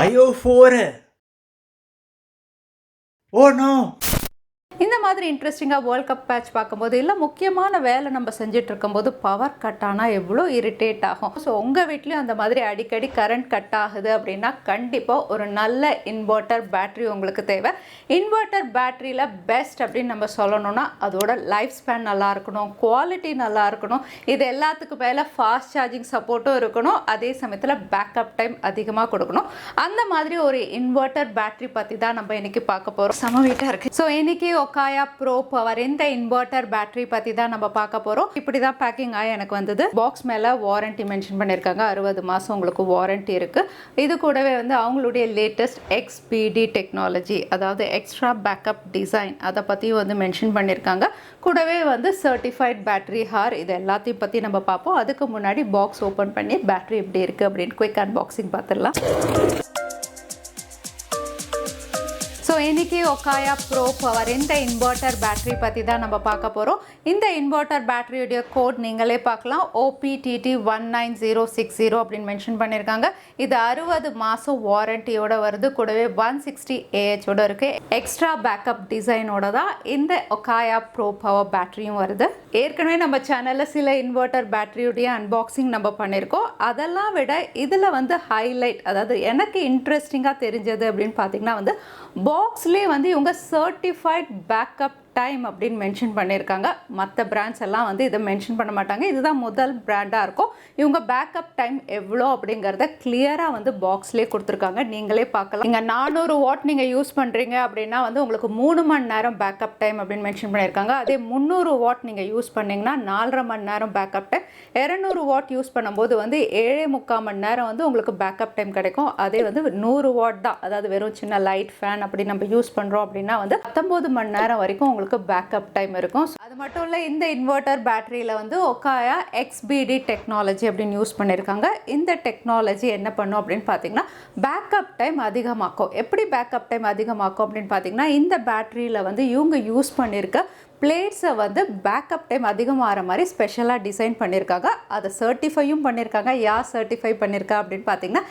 ஐயோ 4. Oh no. இந்த மாதிரி இன்ட்ரெஸ்டிங்காக வேர்ல்ட் கப் மேட்ச் பார்க்கும்போது இல்லை முக்கியமான வேலை நம்ம செஞ்சுட்டு இருக்கும்போது பவர் கட் ஆனால் எவ்வளோ இரிட்டேட் ஆகும். ஸோ உங்கள் வீட்லேயும் அந்த மாதிரி அடிக்கடி கரண்ட் கட் ஆகுது அப்படின்னா கண்டிப்பாக ஒரு நல்ல இன்வெர்ட்டர் பேட்ரி உங்களுக்கு தேவை. இன்வெர்ட்டர் பேட்டரியில் பெஸ்ட் அப்படின்னு நம்ம சொல்லணும்னா அதோட லைஃப் ஸ்பேன் நல்லா இருக்கணும், குவாலிட்டி நல்லா இருக்கணும், இது எல்லாத்துக்கும் மேலே ஃபாஸ்ட் சார்ஜிங் சப்போர்ட்டும் இருக்கணும், அதே சமயத்தில் பேக்கப் டைம் அதிகமாக கொடுக்கணும். அந்த மாதிரி ஒரு இன்வெர்ட்டர் பேட்டரி பற்றி தான் நம்ம இன்னைக்கு பார்க்க போகிறோம். செம வீட்டாக இருக்குது. ஸோ இன்னைக்கு OKAYA PRO பவர் இந்த இன்வெர்ட்டர் பேட்டரி பற்றி தான் நம்ம பார்க்க போகிறோம். இப்படி தான் பேக்கிங் ஆகி எனக்கு வந்தது. பாக்ஸ் மேலே வாரண்டி மென்ஷன் பண்ணியிருக்காங்க, 60 மாதம் உங்களுக்கு வாரண்டி இருக்குது. இது கூடவே வந்து அவங்களுடைய லேட்டஸ்ட் XBD டெக்னாலஜி, அதாவது எக்ஸ்ட்ரா பேக்கப் டிசைன், அதை பற்றியும் வந்து மென்ஷன் பண்ணியிருக்காங்க. கூடவே வந்து சர்டிஃபைட் பேட்டரி ஹார், இது எல்லாத்தையும் பற்றி நம்ம பார்ப்போம். அதுக்கு முன்னாடி பாக்ஸ் ஓப்பன் பண்ணி பேட்டரி எப்படி இருக்குது அப்படின்னு குயிக் அன்பாக்சிங் பார்த்துடலாம். ஸோ இன்றைக்கி OKAYA PRO பவர் இந்த இன்வெர்ட்டர் பேட்டரி பற்றி தான் நம்ம பார்க்க போகிறோம். இந்த இன்வெர்ட்டர் பேட்டரியுடைய கோட் நீங்களே பார்க்கலாம், OPTT19060 அப்படின்னு மென்ஷன் பண்ணியிருக்காங்க. இது 60 மாதம் வாரண்டியோட வருது. கூடவே 160 AHோட இருக்குது. எக்ஸ்ட்ரா பேக்கப் டிசைனோட தான் இந்த OKAYA PRO பவர் பேட்டரியும் வருது. ஏற்கனவே நம்ம சேனலில் சில இன்வெர்ட்டர் பேட்டரியுடைய அன்பாக்சிங் நம்ம பண்ணியிருக்கோம். அதெல்லாம் விட இதில் வந்து ஹைலைட், அதாவது எனக்கு இன்ட்ரெஸ்டிங்காக தெரிஞ்சது அப்படின்னு பார்த்தீங்கன்னா வந்து பாக்ஸ்லேயே வந்து இவங்க சர்டிஃபைட் பேக்கப் டைம் அப்படின்னு மென்ஷன் பண்ணியிருக்காங்க. மற்ற பிராண்ட்ஸ் எல்லாம் வந்து இதை மென்ஷன் பண்ண மாட்டாங்க. இதுதான் முதல் பிராண்டாக இருக்கும். இவங்க பேக்கப் டைம் எவ்வளோ அப்படிங்கிறத கிளியராக வந்து பாக்ஸ்லேயே கொடுத்துருக்காங்க, நீங்களே பார்க்கலாம். நீங்கள் 400 வாட் நீங்கள் யூஸ் பண்ணுறீங்க அப்படின்னா வந்து உங்களுக்கு 3 மணி நேரம் பேக்கப் டைம் அப்படின்னு மென்ஷன் பண்ணியிருக்காங்க. அதே 300 வாட் நீங்கள் யூஸ் பண்ணிங்கன்னா 4.5 மணி நேரம் பேக்கப் டைம். 200 வாட் யூஸ் பண்ணும்போது வந்து 7.25 மணி நேரம் வந்து உங்களுக்கு பேக்கப் டைம் கிடைக்கும். அதே வந்து 100 வாட் தான், அதாவது வெறும் சின்ன லைட் ஃபேன் அப்படி நம்ம யூஸ் பண்ணுறோம் அப்படின்னா வந்து 19 மணி நேரம் வரைக்கும் உங்களுக்கு பேக்கப் டைம் இருக்கும். அது மட்டும் இல்லை, இந்த இன்வெர்ட்டர் பேட்டரியில் வந்து OKAYA XBD டெக்னாலஜி அப்படின்னு யூஸ் பண்ணியிருக்காங்க. இந்த டெக்னாலஜி என்ன பண்ணும் அப்படின்னு பார்த்தீங்கன்னா பேக்கப் டைம் அதிகமாக்கும். எப்படி பேக்கப் டைம் அதிகமாக்கும் அப்படின்னு பார்த்தீங்கன்னா இந்த பேட்டரியில் வந்து இவங்க யூஸ் பண்ணியிருக்க பிளேட்ஸை வந்து பேக்கப் டைம் அதிகமாகிற மாதிரி ஸ்பெஷலாக டிசைன் பண்ணியிருக்காங்க. அதை சர்டிஃபையும் பண்ணியிருக்காங்க. யார் சர்டிஃபை பண்ணியிருக்கா அப்படின்னு பார்த்தீங்கன்னா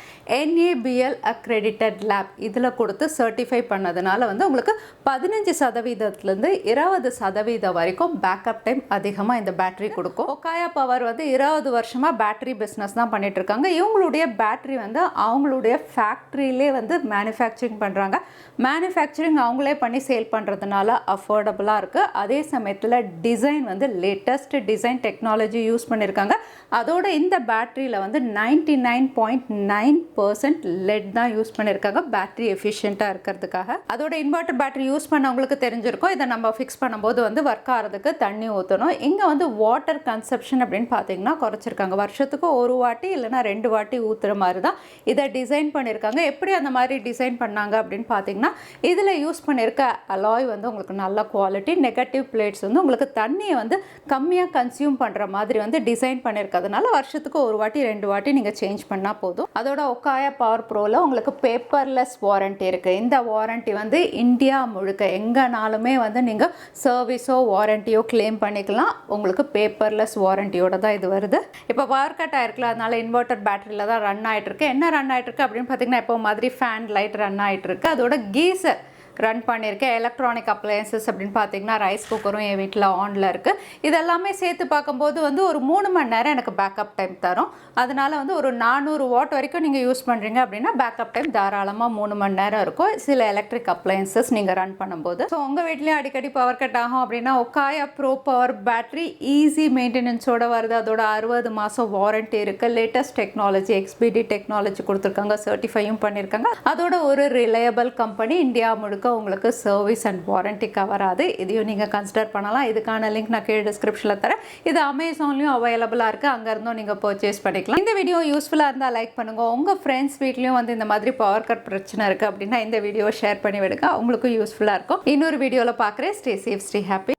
NABL அக்ரெடிட்டட் லேப் இதில் கொடுத்து சர்டிஃபை பண்ணதுனால வந்து உங்களுக்கு 15% 20% வரைக்கும் பேக்கப் டைம் அதிகமாக இந்த பேட்டரி கொடுக்கும். OKAYA பவர் வந்து 20 வருஷமாக பேட்டரி பிஸ்னஸ் தான் பண்ணிட்டு இருக்காங்க. இவங்களுடைய பேட்டரி வந்து அவங்களுடைய ஃபேக்ட்ரியிலே வந்து மேனுஃபேக்சரிங் பண்ணுறாங்க. மேனுஃபேக்சரிங் அவங்களே பண்ணி சேல் பண்ணுறதுனால அஃபோர்டபுளாக இருக்குது. அதே சமயத்தில் டிசைன் வந்து லேட்டஸ்ட் டிசைன் டெக்னாலஜி யூஸ் பண்ணியிருக்காங்க. அதோட இந்த பேட்டரியில் வந்து 99.9% லெட் தான் யூஸ் பண்ணியிருக்காங்க, பேட்டரி எஃபிஷியண்ட்டாக இருக்கிறதுக்காக. அதோட இன்வெர்ட்டர் பேட்டரி யூஸ் பண்ணவங்களுக்கு தெரிஞ்சிருக்கும். இதை நம்ம ஃபிக்ஸ் பண்ணும்போது வந்து ஒர்க் ஆகிறதுக்கு தண்ணி ஊற்றணும். இங்கே வந்து வாட்டர் கன்சப்ஷன் அப்படின்னு பார்த்தீங்கன்னா குறைச்சிருக்காங்க. வருஷத்துக்கு 1 வாட்டி இல்லைனா 2 வாட்டி ஊற்றுற மாதிரி தான் இதை டிசைன் பண்ணியிருக்காங்க. எப்படி அந்த மாதிரி டிசைன் பண்ணாங்க அப்படின்னு பார்த்தீங்கன்னா இதில் யூஸ் பண்ணியிருக்க அலாய் வந்து உங்களுக்கு நல்ல குவாலிட்டி, நெகட்டிவ் பிளேட்ஸ் வந்து உங்களுக்கு தண்ணியை வந்து கம்மியாக கன்சியூம் பண்ணுற மாதிரி வந்து டிசைன் பண்ணியிருக்கிறதுனால வருஷத்துக்கு 1 வாட்டி 2 வாட்டி நீங்கள் சேஞ்ச் பண்ணால் போதும். அதோட OKAYA பவர் ப்ரோவில் உங்களுக்கு பேப்பர்லெஸ் வாரண்டி இருக்குது. இந்த வாரண்டி வந்து இந்தியா முழுக்க எங்கேனாலுமே வந்து நீங்கள் சர்வீஸோ வாரண்டியோ கிளைம் பண்ணிக்கலாம். உங்களுக்கு பேப்பர்லெஸ் வாரண்டியோட தான் இது வருது. இப்போ பவர் கட் ஆகிருக்குல, அதனால இன்வெர்ட்டர் பேட்டரியில் தான் ரன் ஆகிட்டு இருக்கு. என்ன ரன் ஆகிட்டு இருக்கு அப்படின்னு பார்த்தீங்கன்னா இப்போ மாதிரி ஃபேன் லைட் ரன் ஆகிட்டு இருக்கு. அதோட கீசர் ரன் பண்ணியிருக்கேன். எலக்ட்ரானிக் அப்ளையன்சஸ் அப்படின்னு பார்த்தீங்கன்னா ரைஸ் குக்கரும் என் வீட்டில் ஆனில் இருக்குது. இதெல்லாமே சேர்த்து பார்க்கும்போது வந்து ஒரு 3 மணி நேரம் எனக்கு பேக்கப் டைம் தரும். அதனால் வந்து ஒரு 400 வாட் வரைக்கும் நீங்கள் யூஸ் பண்ணுறீங்க அப்படின்னா பேக்கப் டைம் தாராளமாக 3 மணி நேரம் இருக்கும் சில எலக்ட்ரிக் அப்ளையன்சஸ் நீங்கள் ரன் பண்ணும்போது. ஸோ உங்கள் வீட்லேயும் அடிக்கடி பவர் கட் ஆகும் அப்படின்னா OKAYA PRO power battery easy மெயின்டெனன்ஸோட வருது. அதோட 60 மாதம் வாரண்டி இருக்குது. லேட்டஸ்ட் டெக்னாலஜி XBD டெக்னாலஜி கொடுத்துருக்காங்க, சர்டிஃபையும் பண்ணியிருக்காங்க. அதோட ஒரு ரிலையபிள் கம்பெனி, இந்தியா முழுக்க உங்களுக்கு சர்வீஸ் அண்ட் வாரண்டி கவராது. இதையும் நீங்கள் கன்சிடர் பண்ணலாம். இதுக்கான லிங்க் நான் கீழே டிஸ்கிரிப்ஷனில் தரேன். இது அமேசான்லையும் அவைலபிளாக இருக்குது, அங்கேருந்தும் நீங்கள் பர்ச்சேஸ் பண்ணிக்கலாம். இந்த வீடியோ யூஸ்ஃபுல்லாக இருந்தால் லைக் பண்ணுங்கள். உங்கள் ஃப்ரெண்ட்ஸ் வீட்லேயும் வந்து இந்த மாதிரி பவர் கட் பிரச்சனை இருக்குது அப்படின்னா இந்த வீடியோ ஷேர் பண்ணி விடுங்க, உங்களுக்கும் யூஸ்ஃபுல்லாக இருக்கும். இன்னொரு வீடியோவில் பார்க்குறேன். Stay safe, stay happy.